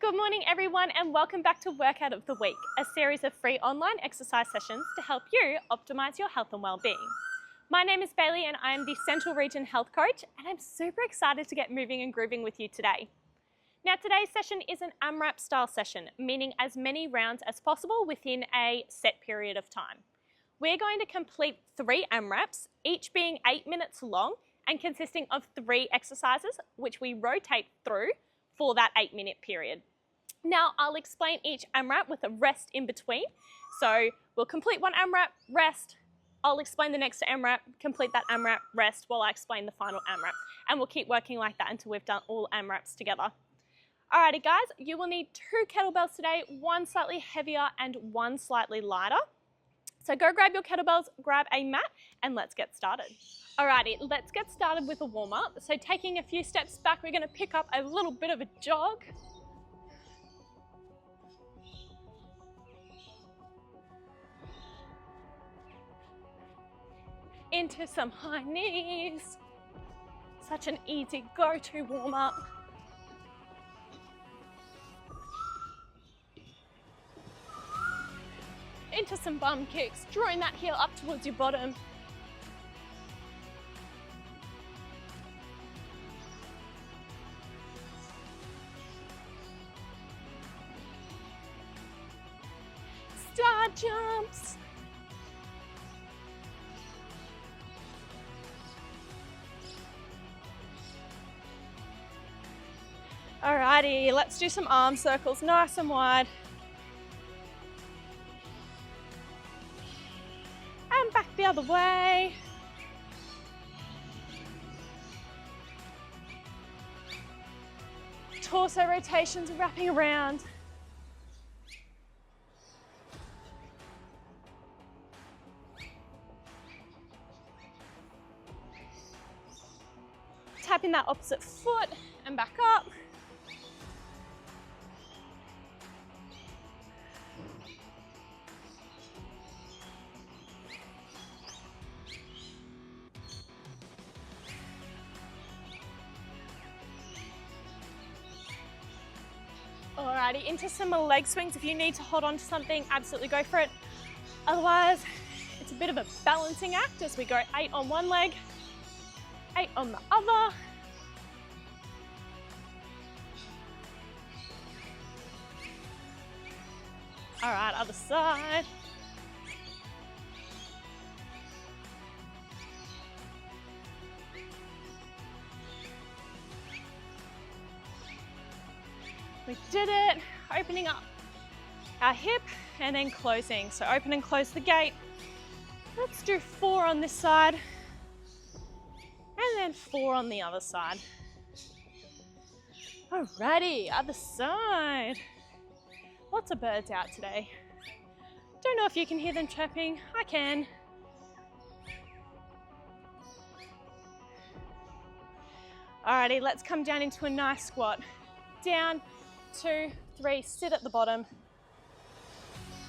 Good morning everyone and welcome back to Workout of the Week, a series of free online exercise sessions to help you optimise your health and well-being. My name is Bailey and I am the Central Region Health Coach and I'm super excited to get moving and grooving with you today. Now today's session is an AMRAP style session, meaning as many rounds as possible within a set period of time. We're going to complete 3 AMRAPs, each being 8 minutes long and consisting of 3 exercises which we rotate through for that 8-minute period. Now I'll explain each AMRAP with a rest in between. So we'll complete one AMRAP, rest, I'll explain the next AMRAP, complete that AMRAP, rest while I explain the final AMRAP. And we'll keep working like that until we've done all AMRAPs together. Alrighty guys, you will need 2 kettlebells today, one slightly heavier and one slightly lighter. So go grab your kettlebells, grab a mat and let's get started. Alrighty, let's get started with a warm up. So taking a few steps back, we're gonna pick up a little bit of a jog. Into some high knees. Such an easy go-to warm up. Into some bum kicks, drawing that heel up towards your bottom. Star jumps. Alrighty, let's do some arm circles, nice and wide. And back the other way. Torso rotations wrapping around. Tapping that opposite foot and back up. Alrighty, into some leg swings. If you need to hold on to something, absolutely go for it. Otherwise, it's a bit of a balancing act as we go 8 on one leg, 8 on the other. Alright, other side. We did it, opening up our hip and then closing. So open and close the gate. Let's do 4 on this side and then 4 on the other side. Alrighty, other side. Lots of birds out today. Don't know if you can hear them chirping. I can. Alrighty, let's come down into a nice squat. Down, 2, 3, sit at the bottom.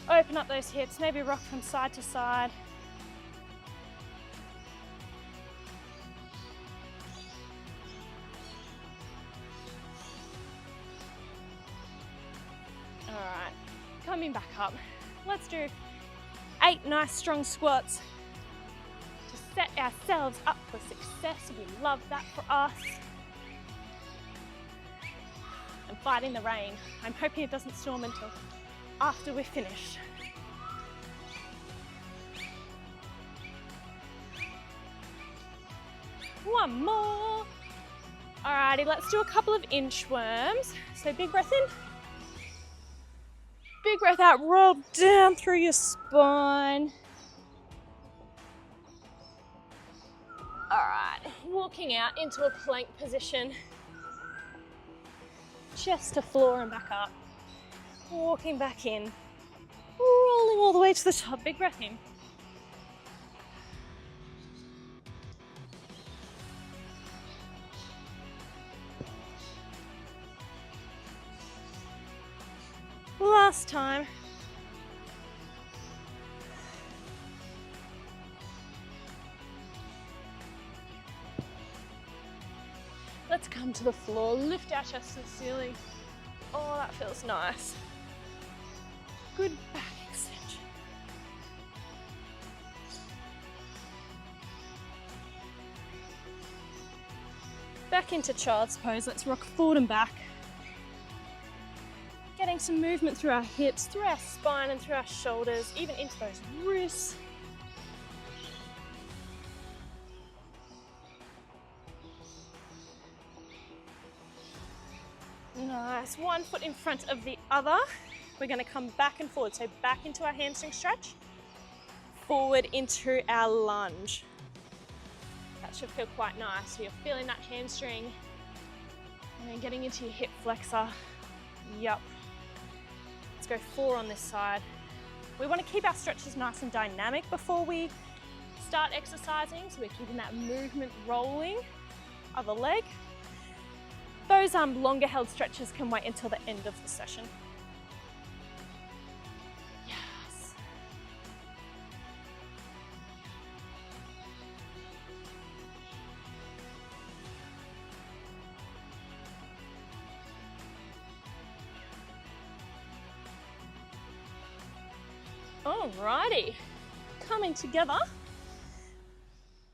Open up those hips, maybe rock from side to side. Alright, coming back up. Let's do 8 nice strong squats to set ourselves up for success. We love that for us. And fighting the rain. I'm hoping it doesn't storm until after we're finished. One more. Alrighty, let's do a couple of inchworms. So big breath in. Big breath out, roll down through your spine. Alright, walking out into a plank position. Chest to floor and back up. Walking back in. Rolling all the way to the top. Big breath in. Last time. Let's come to the floor, lift our chest to the ceiling. Oh, that that feels nice. Good back extension. Back into child's pose. Let's rock forward and back. Getting some movement through our hips, through our spine and through our shoulders, even into those wrists. Nice, one foot in front of the other. We're going to come back and forward, so back into our hamstring stretch, forward into our lunge. That should feel quite nice. So you're feeling that hamstring and then getting into your hip flexor. Yup. Let's go 4 on this side. We want to keep our stretches nice and dynamic before we start exercising, so we're keeping that movement rolling. Other leg. Those longer held stretches can wait until the end of the session. Yes. Alrighty, coming together.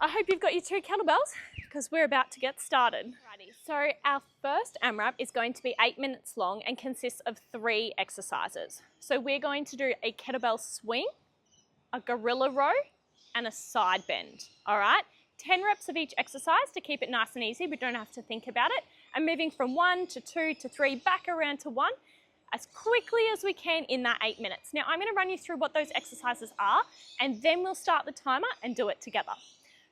I hope you've got your 2 kettlebells because we're about to get started. Alrighty, so our first AMRAP is going to be 8 minutes long and consists of 3 exercises. So we're going to do a kettlebell swing, a gorilla row, and a side bend. All right, 10 reps of each exercise to keep it nice and easy. We don't have to think about it. And moving from 1 to 2 to 3, back around to 1, as quickly as we can in that 8 minutes. Now I'm going to run you through what those exercises are, and then we'll start the timer and do it together.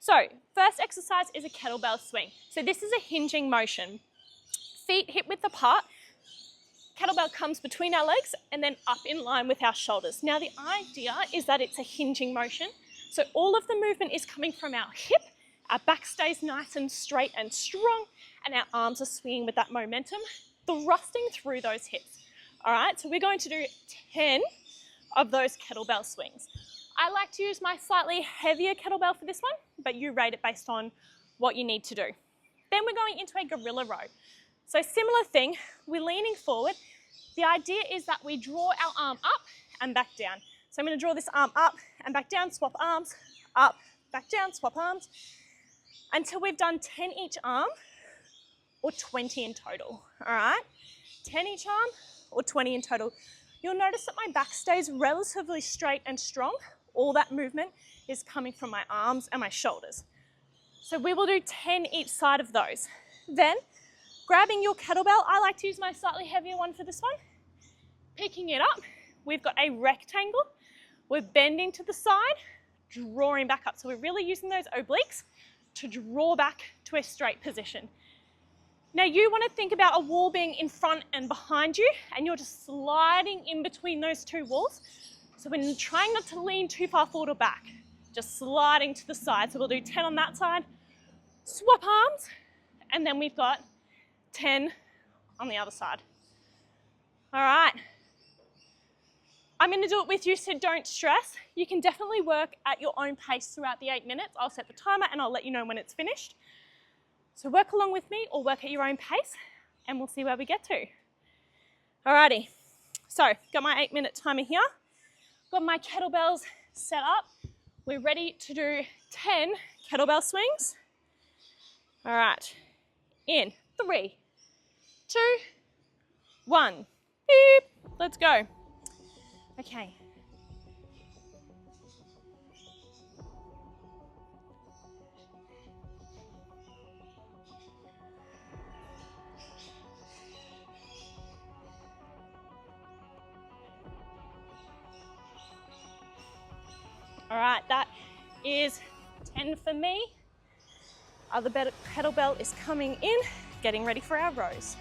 So first exercise is a kettlebell swing. So this is a hinging motion. Feet hip width apart, kettlebell comes between our legs and then up in line with our shoulders. Now the idea is that it's a hinging motion. So all of the movement is coming from our hip, our back stays nice and straight and strong, and our arms are swinging with that momentum, thrusting through those hips. All right, so we're going to do 10 of those kettlebell swings. I like to use my slightly heavier kettlebell for this one, but you rate it based on what you need to do. Then we're going into a gorilla row. So similar thing, we're leaning forward. The idea is that we draw our arm up and back down. So I'm going to draw this arm up and back down, swap arms, up, back down, swap arms, until we've done 10 each arm or 20 in total, all right? 10 each arm or 20 in total. You'll notice that my back stays relatively straight and strong. All that movement is coming from my arms and my shoulders. So we will do 10 each side of those. Then, grabbing your kettlebell, I like to use my slightly heavier one for this one. Picking it up, we've got a rectangle. We're bending to the side, drawing back up. So we're really using those obliques to draw back to a straight position. Now you want to think about a wall being in front and behind you, and you're just sliding in between those 2 walls. So we're trying not to lean too far forward or back, just sliding to the side. So we'll do 10 on that side, swap arms, and then we've got 10 on the other side. All right. I'm going to do it with you, so don't stress. You can definitely work at your own pace throughout the 8 minutes. I'll set the timer and I'll let you know when it's finished. So work along with me or work at your own pace and we'll see where we get to. Alrighty, so got my 8 minute timer here. Got my kettlebells set up. We're ready to do 10 kettlebell swings. All right, in 3, 2, 1, beep, let's go. Okay. All right, that is 10 for me. Other kettlebell is coming in, getting ready for our rows.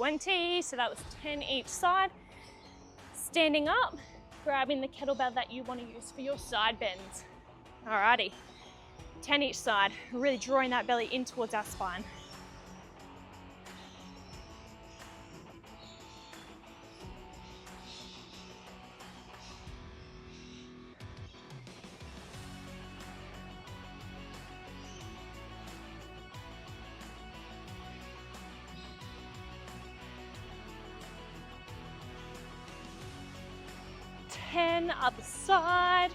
20. So that was 10 each side. Standing up, grabbing the kettlebell that you want to use for your side bends. Alrighty, 10 each side, really drawing that belly in towards our spine. Other side.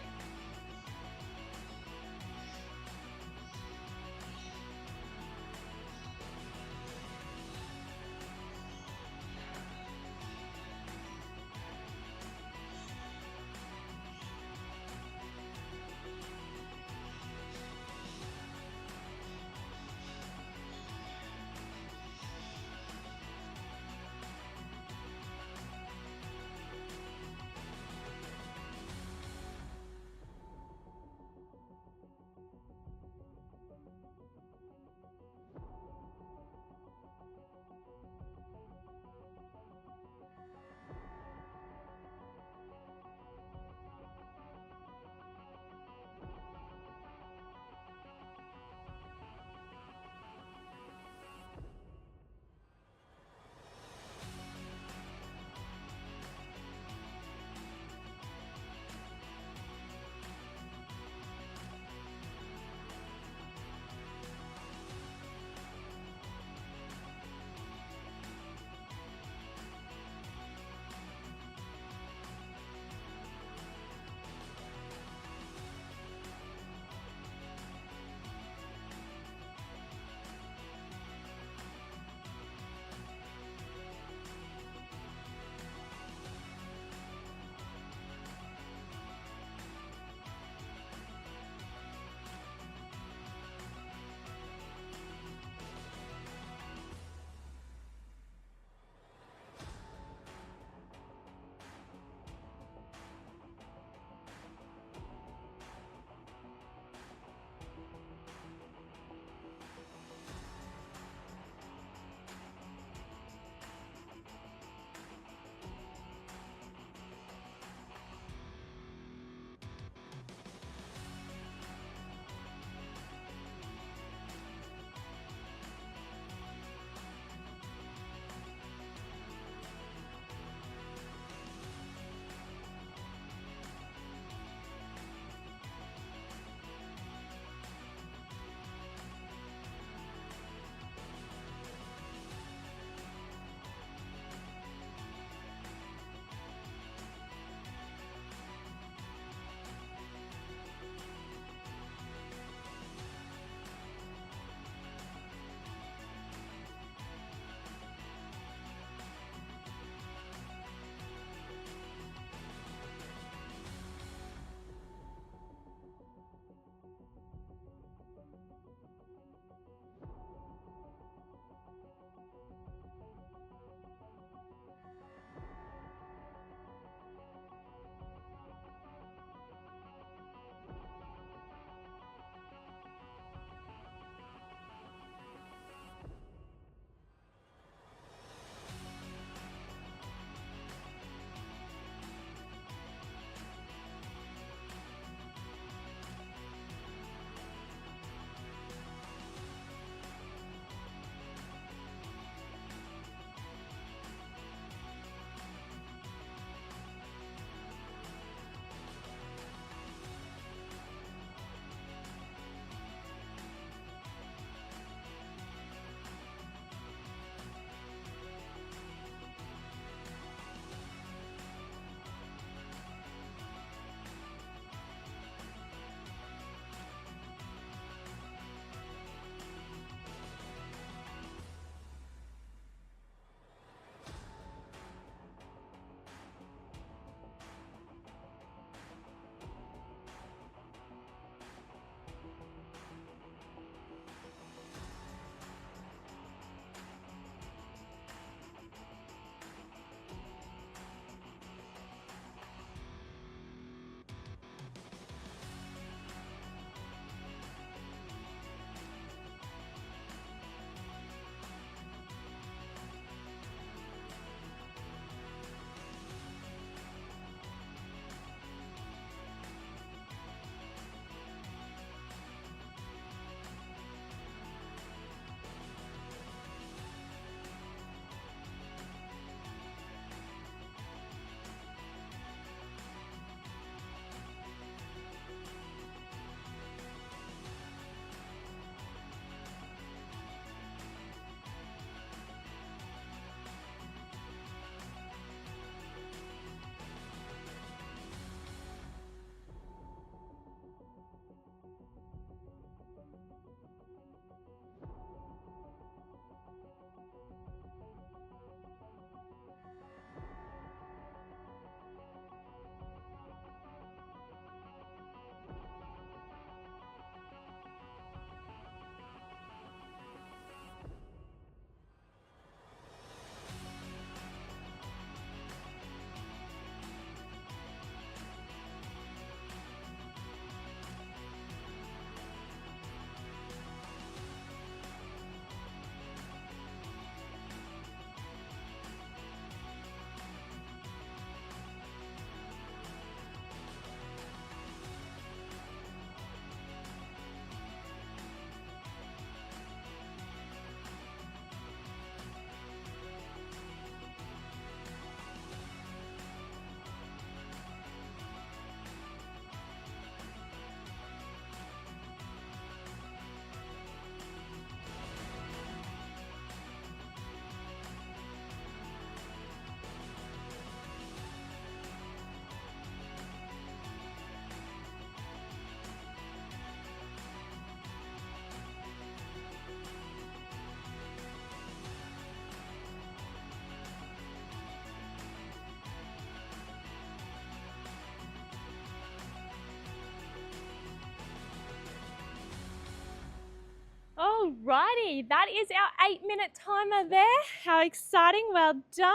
Alrighty, that is our 8-minute timer there. How exciting, well done.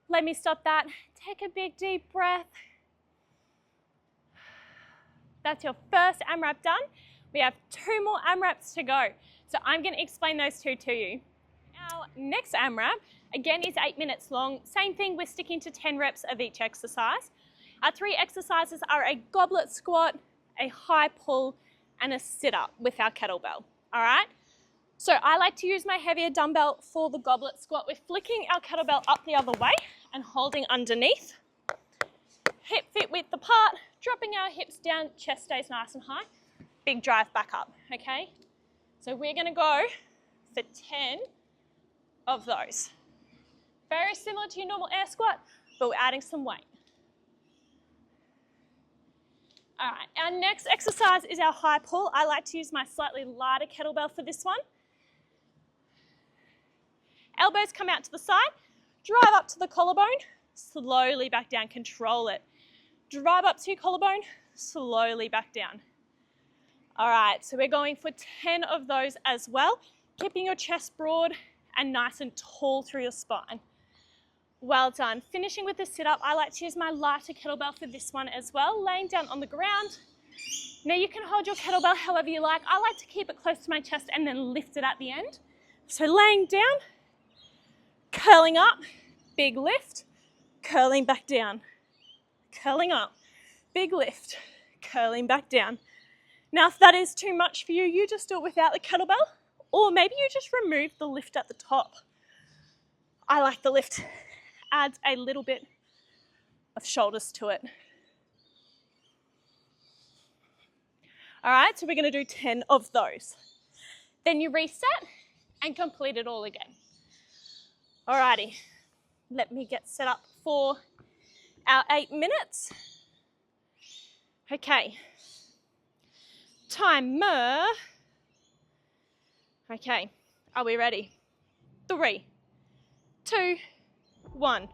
Let me stop that. Take a big deep breath. That's your first AMRAP done. We have 2 more AMRAPs to go. So I'm going to explain those 2 to you. Our next AMRAP, again, is 8 minutes long. Same thing, we're sticking to 10 reps of each exercise. Our 3 exercises are a goblet squat, a high pull, and a sit-up with our kettlebell. All right? So I like to use my heavier dumbbell for the goblet squat. We're flicking our kettlebell up the other way and holding underneath. Hip width apart, dropping our hips down, chest stays nice and high. Big drive back up, okay? So we're gonna go for 10 of those. Very similar to your normal air squat, but we're adding some weight. All right, our next exercise is our high pull. I like to use my slightly lighter kettlebell for this one. Elbows come out to the side, drive up to the collarbone, slowly back down, control it. Drive up to your collarbone, slowly back down. All right, so we're going for 10 of those as well, keeping your chest broad and nice and tall through your spine. Well done. Finishing with the sit-up, I like to use my lighter kettlebell for this one as well, laying down on the ground. Now you can hold your kettlebell however you like. I like to keep it close to my chest and then lift it at the end. So laying down, curling up, big lift, curling back down, curling up, big lift, curling back down. Now if that is too much for you, you just do it without the kettlebell, or maybe you just remove the lift at the top. I like the lift. Adds a little bit of shoulders to it. All right, so we're going to do 10 of those. Then you reset and complete it all again. Alrighty, let me get set up for our 8 minutes. Okay, timer. Okay, are we ready? 3, 2, 1.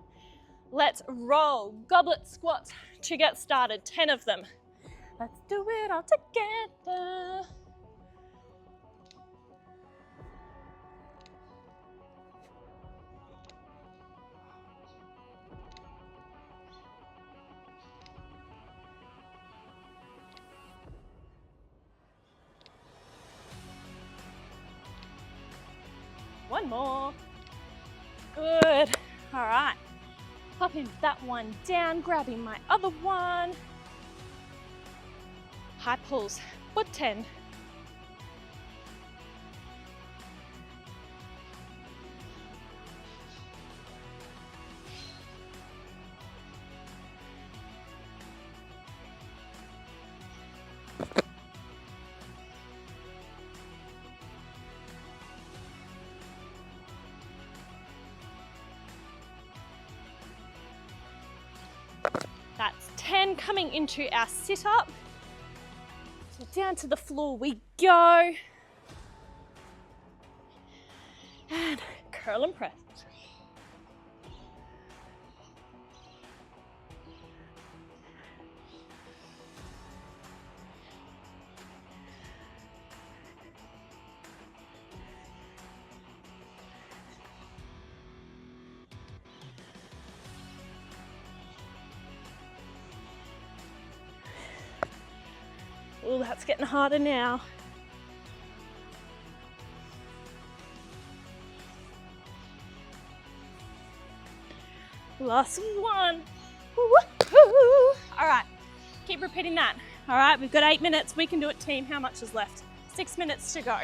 Let's roll. Goblet squats to get started. 10 of them. Let's do it all together. One more. Good. All right. Popping that one down, grabbing my other one. High pulls for 10. That's 10 coming into our sit-up. So down to the floor we go. And curl and press. Oh, that's getting harder now. Last one. Woo-hoo. All right, keep repeating that. All right, we've got 8 minutes. We can do it, team. How much is left? 6 minutes to go.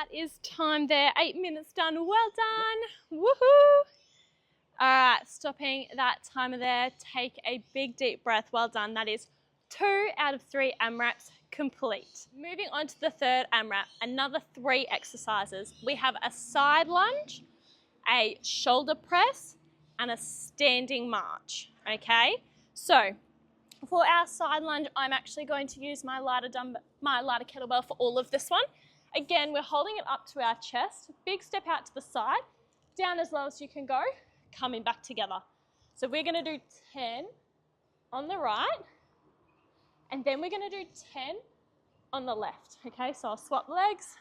that is time there. 8 minutes done. Well done. Woohoo! All right, stopping that timer there. Take a big deep breath. Well done. That is 2 out of 3 AMRAPs complete. Moving on to the third AMRAP, another 3 exercises. We have a side lunge, a shoulder press, and a standing march, okay? So for our side lunge, I'm actually going to use my lighter kettlebell for all of this one. Again, we're holding it up to our chest, big step out to the side, down as low as you can go, coming back together. So we're gonna do 10 on the right, and then we're gonna do 10 on the left, okay? So I'll swap legs,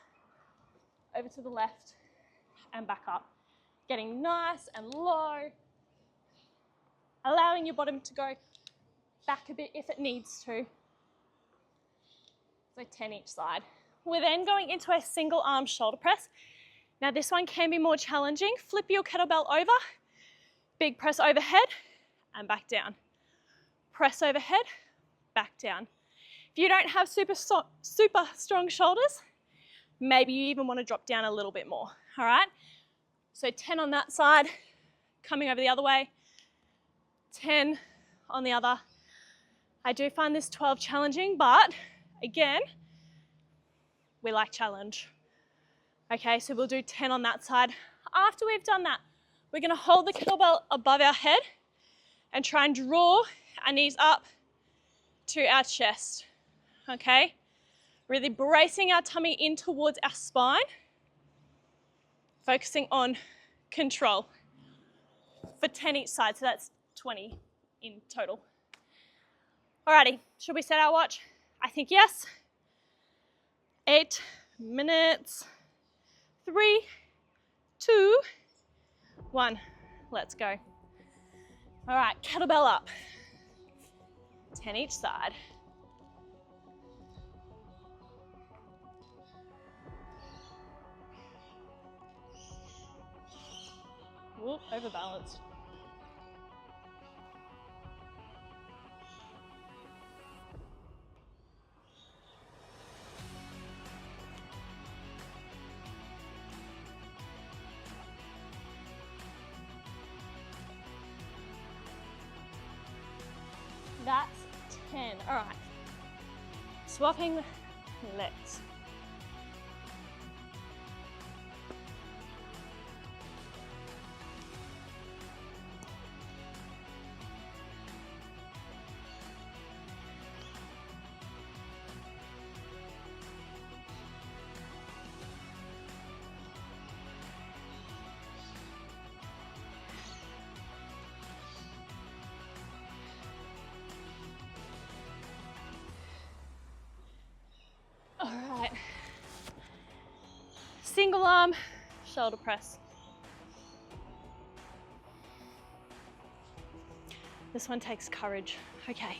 over to the left, and back up. Getting nice and low, allowing your bottom to go back a bit if it needs to. So 10 each side. We're then going into a single arm shoulder press. Now this one can be more challenging. Flip your kettlebell over, big press overhead and back down. Press overhead, back down. If you don't have super strong shoulders, maybe you even want to drop down a little bit more, all right? So 10 on that side, coming over the other way, 10 on the other. I do find this 12 challenging, but again, we like challenge. Okay, so we'll do 10 on that side. After we've done that, we're gonna hold the kettlebell above our head and try and draw our knees up to our chest, okay? Really bracing our tummy in towards our spine, focusing on control for 10 each side, so that's 20 in total. Alrighty, should we set our watch? I think yes. 8 minutes, 3, 2, 1, let's go. All right, kettlebell up, 10 each side. Whoop, overbalanced. That's 10. All right. Swapping legs. All right, single arm shoulder press. This one takes courage. Okay.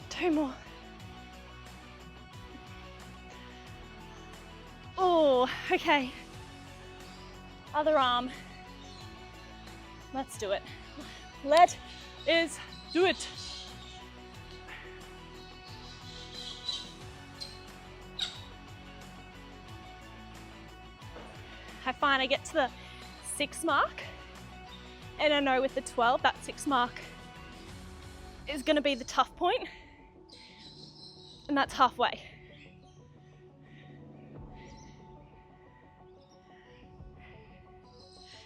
Two more. Oh, okay. Other arm. Let's do it. Let us do it. I find I get to the 6 mark, and I know with the 12, that 6 mark is going to be the tough point. And that's halfway.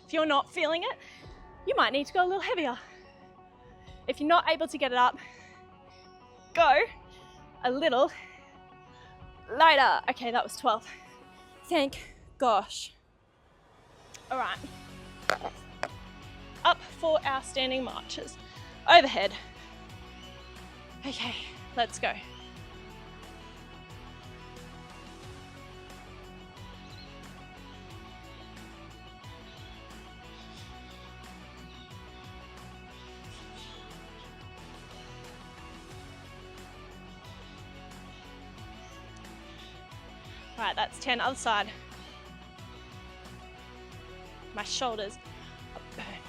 If you're not feeling it, you might need to go a little heavier. If you're not able to get it up, go a little lighter. Okay, that was 12. Thank gosh. All right. Up for our standing marches. Overhead. Okay, let's go. All right, that's 10, other side. My shoulders are burning.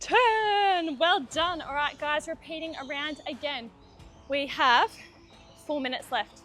Turn, well done. All right, guys, repeating around again. We have 4 minutes left.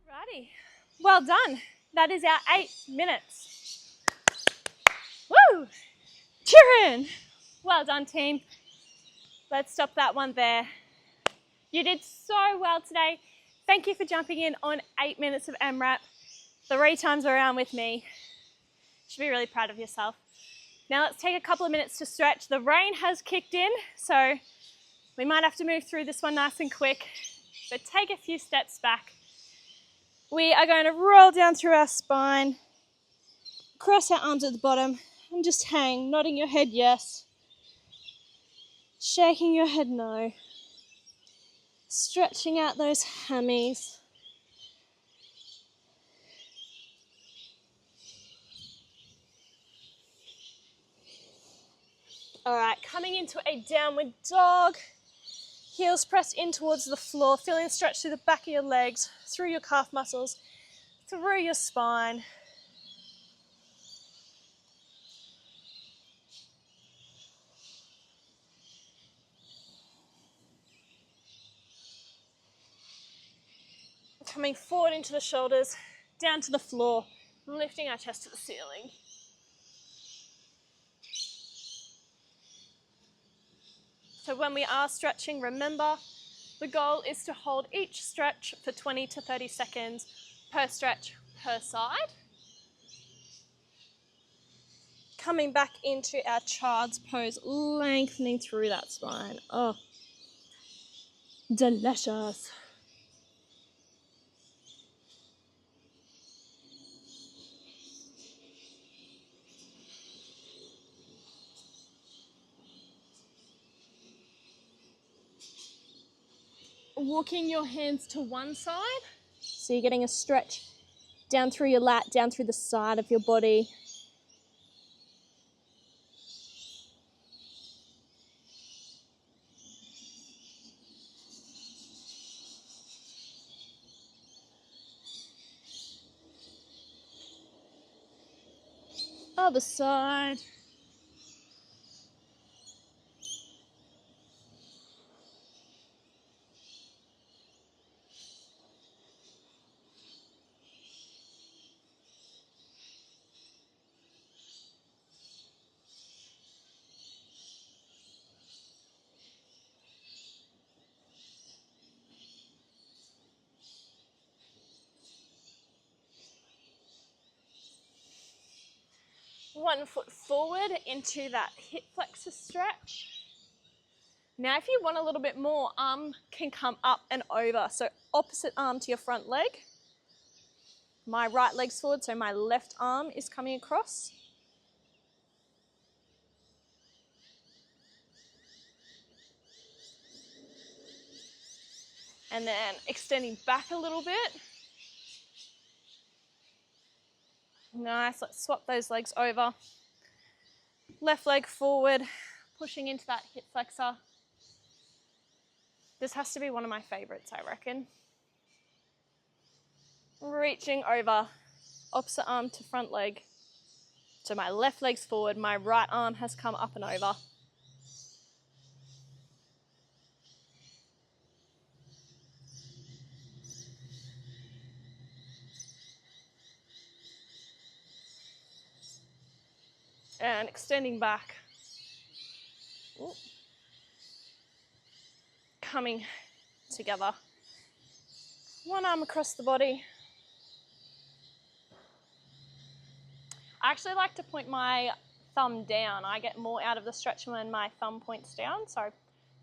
Righty, well done. That is our 8 minutes. Woo! Cheering! Well done, team. Let's stop that one there. You did so well today. Thank you for jumping in on 8 minutes of AMRAP 3 times around with me. You should be really proud of yourself. Now let's take a couple of minutes to stretch. The rain has kicked in, so we might have to move through this one nice and quick, but take a few steps back. We are going to roll down through our spine, cross our arms at the bottom, and just hang, nodding your head yes, shaking your head no, stretching out those hammies. All right, coming into a downward dog. Heels pressed in towards the floor, feeling a stretch through the back of your legs, through your calf muscles, through your spine. Coming forward into the shoulders, down to the floor, lifting our chest to the ceiling. So when we are stretching, remember, the goal is to hold each stretch for 20 to 30 seconds per stretch per side. Coming back into our child's pose, lengthening through that spine. Oh, delicious. Walking your hands to one side, so you're getting a stretch down through your lat, down through the side of your body. Other side. One foot forward into that hip flexor stretch. Now if you want a little bit more, arm can come up and over. So opposite arm to your front leg. My right leg's forward, so my left arm is coming across. And then extending back a little bit. Nice, let's swap those legs over. Left leg forward, pushing into that hip flexor. This has to be one of my favorites, I reckon. Reaching over, opposite arm to front leg. So my left leg's forward, my right arm has come up and over. And extending back. Ooh. Coming together. One arm across the body. I actually like to point my thumb down. I get more out of the stretch when my thumb points down, so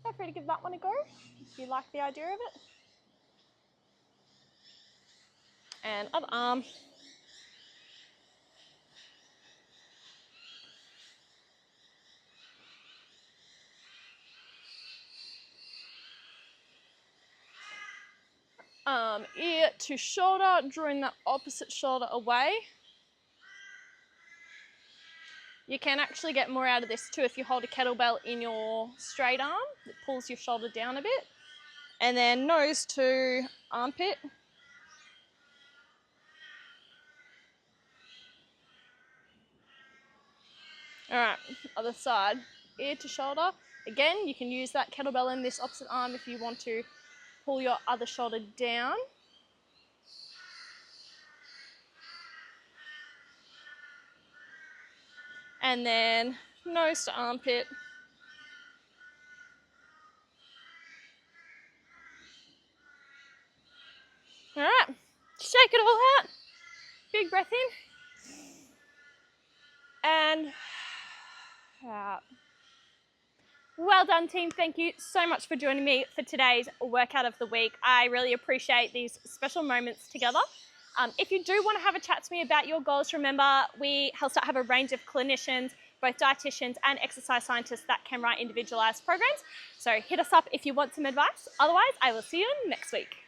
feel free to give that one a go if you like the idea of it. And other arm. Ear to shoulder, drawing that opposite shoulder away. You can actually get more out of this too if you hold a kettlebell in your straight arm. It pulls your shoulder down a bit. And then nose to armpit. All right, other side, ear to shoulder. Again, you can use that kettlebell in this opposite arm if you want to pull your other shoulder down. And then nose to armpit. All right, shake it all out. Big breath in. And out. Well done, team. Thank you so much for joining me for today's workout of the week. I really appreciate these special moments together. If you do want to have a chat to me about your goals, remember we Healthstart have a range of clinicians, both dietitians and exercise scientists that can write individualized programs. So hit us up if you want some advice. Otherwise, I will see you next week.